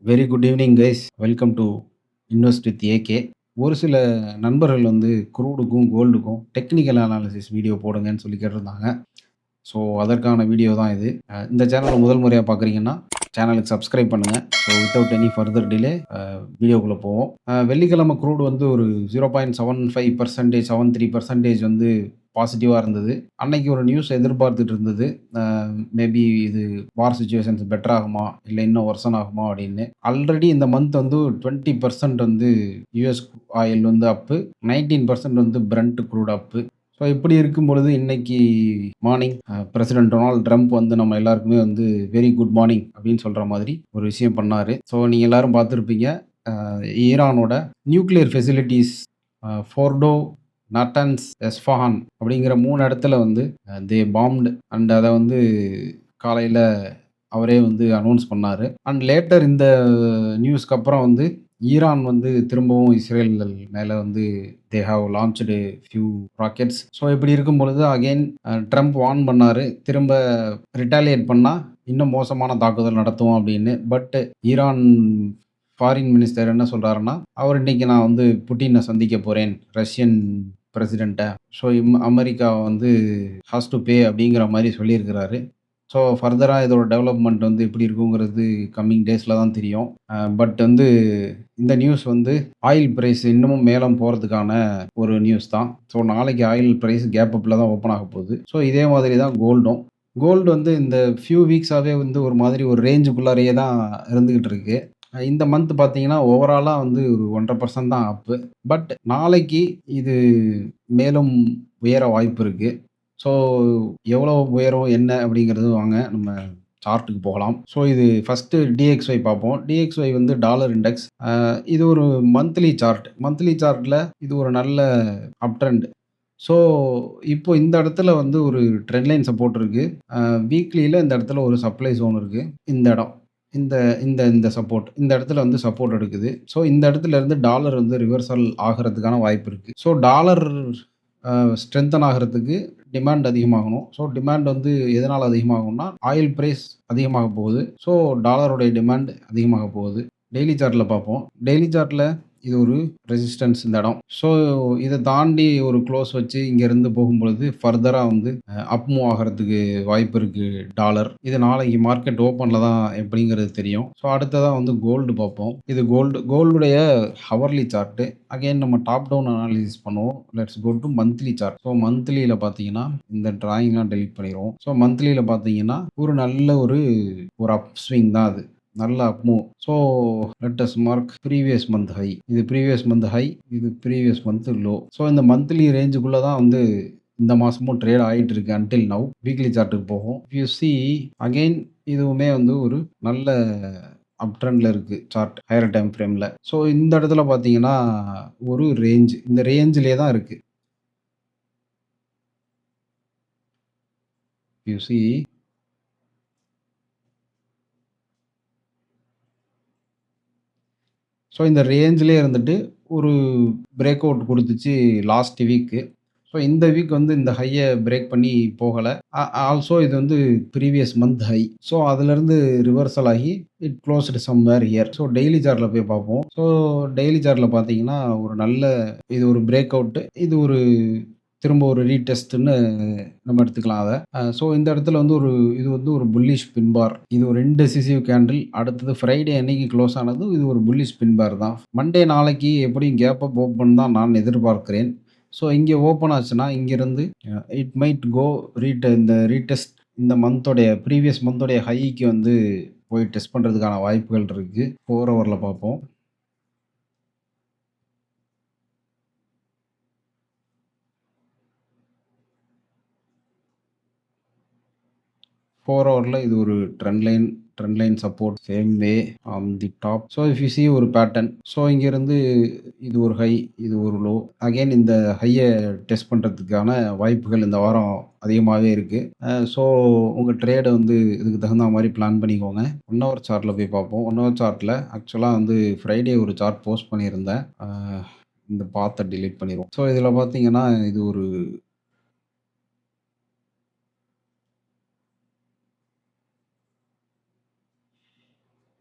Very good evening guys. Welcome to invest with AK. ஒரு சில நண்பர்கள் வந்து க்ரூடுக்கும், கோல்டுக்கும் டெக்னிக்கல் அனாலிசிஸ் வீடியோ போடுங்கன்னு சொல்லி கேட்டிருந்தாங்க. ஸோ அதற்கான வீடியோ தான் இது. இந்த சேனலை முதல் முறையா பார்க்குறீங்கன்னா, சேனலுக்கு சப்ஸ்கிரைப் பண்ணுங்க. So without any further delay வீடியோக்குள்ள போவோம். வெள்ளிக்கிழமை க்ரூட் வந்து ஒரு 0.75% 73% வந்து பாசிட்டிவா இருந்தது. அன்னைக்கு ஒரு நியூஸ் எதிர்பார்த்துட்டு இருந்தது. அ மேபி இது வார் சிச்சுவேஷன்ஸ் பெட்டர் ஆகுமா? இல்ல இன்னும் வொர்சன் ஆகுமா? அப்படின்னு. ஆல்ரெடி இந்த மந்த் வந்து 20% வந்து யுஎஸ் ஆயில் வந்து அப்பு. 19% வந்து பிரெண்ட் க்ரூட் அப்பு. ஸோ இப்படி இருக்கும் பொழுது இன்னைக்கு மார்னிங் பிரசிடென்ட் டொனால்ட் ட்ரம்ப் வந்து நம்ம எல்லாருக்குமே வந்து வெரி குட் மார்னிங் அப்படின்னு சொல்ற மாதிரி ஒரு விஷயம் பண்ணாரு. ஸோ நீங்க எல்லாரும் பார்த்துருப்பீங்க. ஈரானோட நியூக்ளியர் ஃபெசிலிட்டிஸ் ஃபோர்டோ, நட்டன்ஸ், எஸ்ஃபஹான் அப்படிங்கிற 3 இடத்துல வந்து தே பாம்ப்டு அண்ட் அத வந்து காலையில அவரே வந்து அனௌன்ஸ் பண்ணாரு. அண்ட் லேட்டர் இந்த நியூஸ்க்கு அப்புறம் வந்து ஈரான் வந்து திரும்பவும் இஸ்ரேல் மேல வந்து they have launched few rockets. So இப்படி இருக்கும் பொழுது அகைன் ட்ரம்ப் வார்ன் பண்ணாரு. திரும்ப ரிட்டாலியேட் பண்ணா இன்னும் மோசமான தாக்குதல் நடத்துவோம் அப்படின்னு. பட் ஈரான் ஃபாரின் மினிஸ்டர் என்ன சொல்றாருன்னா, அவர் இன்னைக்கு நான் வந்து புட்டின சந்திக்க போறேன். ரஷ்யன் பிரசிடென்ட்ட. ஸோ அமெரிக்கா வந்து ஹாஸ் டூ பே அப்படிங்கிற மாரி சொல்லியிருக்கிறாரு. ஸோ ஃபர்தரா இதோட டெவலப்மெண்ட் வந்து எப்படி இருக்குங்கிறது கம்மிங் டேஸ்ல தான் தெரியும். பட் வந்து இந்த நியூஸ் வந்து ஆயில் பிரைஸ் இன்னமும் மேலும் போறதுக்கான ஒரு நியூஸ் தான். ஸோ நாளைக்கு ஆயில் பிரைஸ் கேப் அப்ல தான் ஓப்பன் ஆக போகுது. ஸோ இதே மாதிரி தான் கோல்டும். கோல்டு வந்து இந்த ஃபியூ வீக்ஸாவே வந்து ஒரு மாதிரி ஒரு ரேஞ்சுக்குள்ளாரையே தான் இருந்துகிட்டு இருக்கு. இந்த மந்த் பார்த்தீங்கன்னா, ஓவராலா வந்து ஒரு 1.5% தான் அப்பு. பட் நாளைக்கு இது மேலும் உயர வாய்ப்பு இருக்கு. ஸோ எவ்வளோ உயரும் என்ன அப்படிங்கிறது வாங்க நம்ம சார்ட்டுக்கு போகலாம். ஸோ இது ஃபர்ஸ்ட்டு டிஎக்ஸ்ஒய் பார்ப்போம். டிஎக்ஸ்ஒய் வந்து டாலர் இண்டெக்ஸ். இது ஒரு மந்த்லி சார்ட். மந்த்லி சார்ட்ல இது ஒரு நல்ல அப் ட்ரெண்ட். ஸோ இப்போ இந்த இடத்துல வந்து ஒரு ட்ரெண்ட் லைன் சப்போர்ட் இருக்கு. வீக்லியில இந்த இடத்துல ஒரு சப்ளை ஜோன் இருக்கு. இந்த இடம். இந்த இந்த இந்த சப்போர்ட். இந்த இடத்துல வந்து சப்போர்ட் எடுக்குது. ஸோ இந்த இடத்துல இருந்து டாலர் வந்து ரிவர்சல் ஆகுறதுக்கான வாய்ப்பு இருக்கு. ஸோ டாலர் ஸ்ட்ரென்தன் ஆகுறதுக்கு டிமாண்ட் அதிகமாகணும். ஸோ டிமாண்ட் வந்து எதனால அதிகமாகும்னா, ஆயில் பிரைஸ் அதிகமாக போகுது. ஸோ டாலருடைய டிமாண்ட் அதிகமாக போகுது. டெய்லி சார்ட்ல பார்ப்போம். டெய்லி சார்ட்ல இது ஒரு ரெசிஸ்டன்ஸ் இந்த இடம். ஸோ இத தாண்டி ஒரு க்ளோஸ் வச்சு இங்கேருந்து போகும்பொழுது ஃபர்தரா வந்து அப் மூவ் ஆகுறதுக்கு வாய்ப்பு இருக்கு டாலர். இது நாளைக்கு மார்க்கெட் ஓப்பன்ல தான் எப்படிங்கிறது தெரியும். ஸோ அடுத்ததா வந்து கோல்டு பார்ப்போம். இது கோல்டுடைய ஹவர்லி சார்ட். அகைன் நம்ம டாப் டவுன் அனாலிசிஸ் பண்ணுவோம். Let's go to monthly chart. So மந்த்லியில பார்த்தீங்கன்னா, இந்த டிராயிங்லாம் டெலீட் பண்ணிருவோம். ஸோ மந்த்லியில பார்த்தீங்கன்னா, ஒரு நல்ல ஒரு அப் ஸ்விங் தான் அது. நல்ல அப் move. So let us mark previous month high. இது ப்ரீவியஸ் மந்த் ஹை. இது ப்ரீவியஸ் மந்த் லோ. ஸோ இந்த மந்த்லி ரேஞ்சுக்குள்ள தான் வந்து இந்த மாசமும் ட்ரேட் ஆயிட்டு இருக்கு அன்டில் நவ். வீக்லி சார்ட்டுக்கு போகும். இஃப் யூ சி அகைன் இதுவுமே வந்து ஒரு நல்ல அப் ட்ரெண்ட்ல இருக்கு சார்ட் ஹையர் டைம் ஃப்ரேம்ல. ஸோ இந்த இடத்துல பார்த்தீங்கன்னா, ஒரு ரேஞ்ச். இந்த ரேஞ்சிலே தான் இருக்கு. யூ சி ஸோ இந்த ரேஞ்சிலே இருந்துட்டு ஒரு பிரேக் அவுட் குடுத்துச்சு லாஸ்ட் வீக்கு. ஸோ இந்த வீக் வந்து இந்த ஹைய பிரேக் பண்ணி போகல. ஆல்சோ இது வந்து ப்ரீவியஸ் மந்த் ஹை. ஸோ அதிலிருந்து ரிவர்சல் ஆகி it closed somewhere here. So daily சார்ட்ல போய் பார்ப்போம். ஸோ டெய்லி சார்ட்ல பார்த்தீங்கன்னா, ஒரு நல்ல இது ஒரு பிரேக் அவுட். இது ஒரு திரும்ப ஒரு ரீடெஸ்ட்ன்னு நம்ம எடுத்துக்கலாம் அத. ஸோ இந்த இடத்துல வந்து இது வந்து ஒரு புல்லிஷ் பின் பார். இது ஒரு இன்டெசிசிவ் கேண்டில். அடுத்தது ஃப்ரைடே அன்னைக்கு க்ளோஸ் ஆனது இது ஒரு புல்லிஷ் பின் பார் தான். மண்டே நாளைக்கு எப்படியும் கேப் அப் ஓப்பன் தான் நான் எதிர்பார்க்கிறேன். ஸோ இங்கே ஓப்பன் ஆச்சுன்னா, இங்கிருந்து இட் மைட் கோ இந்த ரீடெஸ்ட் இந்த மந்தோடைய ப்ரீவியஸ் மந்தோடைய ஹைக்கு வந்து போய் டெஸ்ட் பண்றதுக்கான வாய்ப்புகள் இருக்கு. 4 ஹவர்ல பார்ப்போம். 4 ஹவர்ல இது ஒரு trend line support same way on the top. So if you C ஒரு பேட்டர்ன். ஸோ இங்கிருந்து இது ஒரு ஹை, இது ஒரு லோ. அகைன் இந்த ஹைய டெஸ்ட் பண்றதுக்கான வாய்ப்புகள் இந்த வாரம் அதிகமாவே இருக்கு. ஸோ உங்க ட்ரேட வந்து இதுக்கு தகுந்த மாரி பிளான் பண்ணிக்கோங்க. 1 ஹவர் சார்ட்ல போய் பார்ப்போம். 1 ஹவர் சார்ட்ல ஆக்சுவலா வந்து ஃப்ரைடே ஒரு சார்ட் போஸ்ட் பண்ணியிருந்தேன். இந்த பாத்த டெலீட் பண்ணிருவோம். ஸோ இதுல பார்த்தீங்கன்னா, இது ஒரு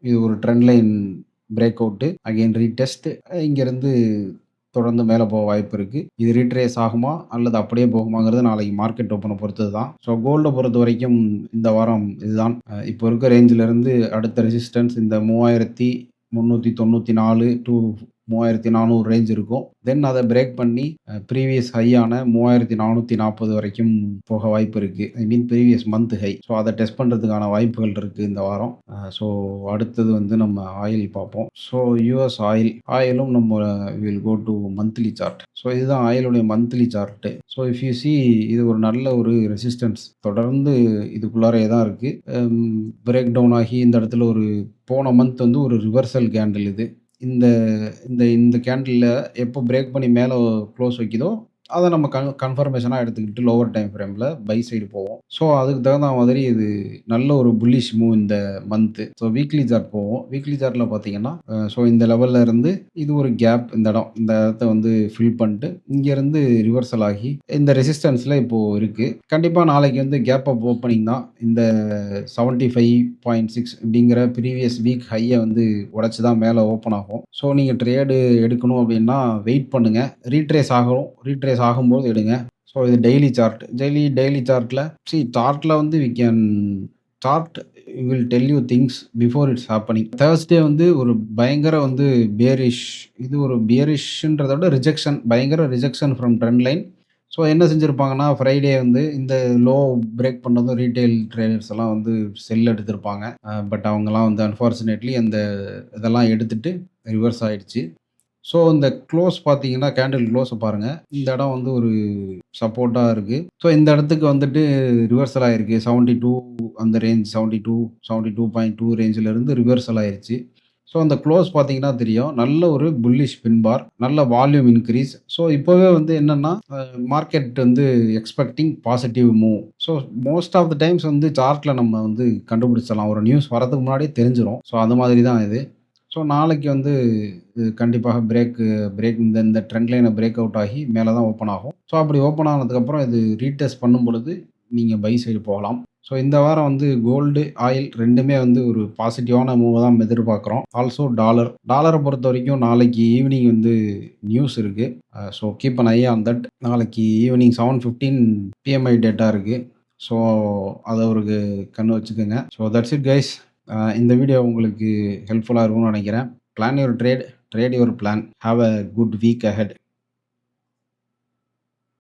இது ஒரு trend line break out, again retest. இங்கேருந்து தொடர்ந்து மேலே போக வாய்ப்பு இருக்குது. இது ரீட்ரேஸ் ஆகுமா அல்லது அப்படியே போகுமாங்கிறது நாளைக்கு மார்க்கெட் ஓப்பனை பொறுத்தது தான். ஸோ கோல்டை பொறுத்த வரைக்கும் இந்த வாரம் இதுதான். இப்போ இருக்க ரேஞ்சிலேருந்து அடுத்த ரெசிஸ்டன்ஸ் இந்த 3394 டு 3400 ரேஞ்ச் இருக்கும். தென் அதை பிரேக் பண்ணி ப்ரீவியஸ் ஹையான 3440 வரைக்கும் போக வாய்ப்பு இருக்குது. ஐ மீன் ப்ரீவியஸ் மந்த் ஹை. ஸோ அதை டெஸ்ட் பண்ணுறதுக்கான வாய்ப்புகள் இருக்குது இந்த வாரம். ஸோ அடுத்தது வந்து நம்ம ஆயில் பார்ப்போம். ஸோ யூஎஸ் ஆயிலும் நம்ம will go to monthly chart. So இதுதான் ஆயிலுடைய monthly chart. So if you see இது ஒரு நல்ல ஒரு ரெசிஸ்டன்ஸ் தொடர்ந்து இதுக்குள்ளாரே தான் இருக்குது. பிரேக் டவுன் ஆகி இந்த இடத்துல ஒரு போன மந்த் வந்து ஒரு ரிவர்சல் கேண்டில் இது. இந்த இந்த இந்த கேண்டில்ல எப்போ பிரேக் பண்ணி மேலே க்ளோஸ் வைக்குதோ அதை நம்ம கன்ஃபர்மேஷனாக எடுத்துக்கிட்டு லோவர் டைம் ஃப்ரேமில் பை சைடு போவோம். ஸோ அதுக்கு தகுந்த மாதிரி இது நல்ல ஒரு புல்லிஷ் மூவ் இந்த மந்த்து. ஸோ வீக்லி சார்ட் போவோம். வீக்லி சார்ட்டில் பார்த்தீங்கன்னா ஸோ இந்த லெவலில் இருந்து இது ஒரு கேப், இந்த இடத்த வந்து ஃபில் பண்ணிட்டு இங்கேருந்து ரிவர்சல் ஆகி இந்த ரெசிஸ்டன்ஸில் இப்போது இருக்குது. கண்டிப்பாக நாளைக்கு வந்து கேப் அப் ஓப்பனிங் தான். இந்த 75.6 அப்படிங்கிற ப்ரீவியஸ் வீக் ஹையை வந்து உடச்சி தான் மேலே ஓப்பன் ஆகும். ஸோ நீங்கள் ட்ரேடு எடுக்கணும் அப்படின்னா வெயிட் பண்ணுங்கள். ரீட்ரேஸ் ஆகும்போது எடுங்க. ஸோ இது டெய்லி சார்ட். டெய்லி சார்ட்டில் சார்ட்டில் வந்து we can chart will tell you things before it's happening. Thursday வந்து ஒரு பயங்கர வந்து பேரிஷ், இது ஒரு பியரிஷ்ன்றத விட பயங்கர rejection from trend line. So என்ன செஞ்சுருப்பாங்கன்னா ஃப்ரைடே வந்து இந்த லோ பிரேக் பண்ணதும் ரீட்டைல் ட்ரேடர்ஸ் எல்லாம் வந்து செல் எடுத்திருப்பாங்க. பட் அவங்கெல்லாம் வந்து அன்ஃபார்ச்சுனேட்லி அந்த இதெல்லாம் எடுத்துகிட்டு ரிவர்ஸ் ஆகிடுச்சு. ஸோ இந்த க்ளோஸ் பார்த்தீங்கன்னா கேண்டில் க்ளோஸை பாருங்கள். இந்த இடம் வந்து ஒரு சப்போர்ட்டாக இருக்குது. ஸோ இந்த இடத்துக்கு வந்துட்டு ரிவர்சல் ஆகிருக்கு. 72 அந்த ரேஞ்ச் 72.2 ரேஞ்சிலேருந்து ரிவர்சல் ஆகிருச்சு. ஸோ அந்த க்ளோஸ் பார்த்தீங்கன்னா தெரியும். நல்ல ஒரு புல்லிஷ் பின்பார், நல்ல வால்யூம் இன்க்ரீஸ். ஸோ இப்போவே வந்து என்னென்னா மார்க்கெட் வந்து expecting positive move. So most of the times வந்து சார்ட்டில் நம்ம வந்து கண்டுபிடிச்சிடலாம். ஒரு நியூஸ் வரதுக்கு முன்னாடியே தெரிஞ்சிடும். ஸோ அது மாதிரி தான் இது. ஸோ நாளைக்கு வந்து கண்டிப்பாக பிரேக் இந்த ட்ரெண்ட் லைனை பிரேக் அவுட் ஆகி மேலே தான் ஓப்பன் ஆகும். ஸோ அப்படி ஓப்பன் ஆனதுக்கப்புறம் இது ரீடெஸ்ட் பண்ணும் பொழுது நீங்கள் பை சைடு போகலாம். ஸோ இந்த வாரம் வந்து கோல்டு, ஆயில் ரெண்டுமே வந்து ஒரு பாசிட்டிவான மூவை தான் எதிர்பார்க்குறோம். ஆல்சோ டாலரை பொறுத்த வரைக்கும் நாளைக்கு ஈவினிங் வந்து நியூஸ் இருக்குது. So keep an I on that. நாளைக்கு ஈவினிங் 7:15 PMI டேட்டா இருக்குது. ஸோ அதை ஒரு கண்ணு வச்சுக்கோங்க. So that's it guys. இந்த வீடியோ உங்களுக்கு ஹெல்ப்ஃபுல்லாக இருக்கும்னு நினைக்கிறேன். Plan your trade your plan. Have a good week ahead.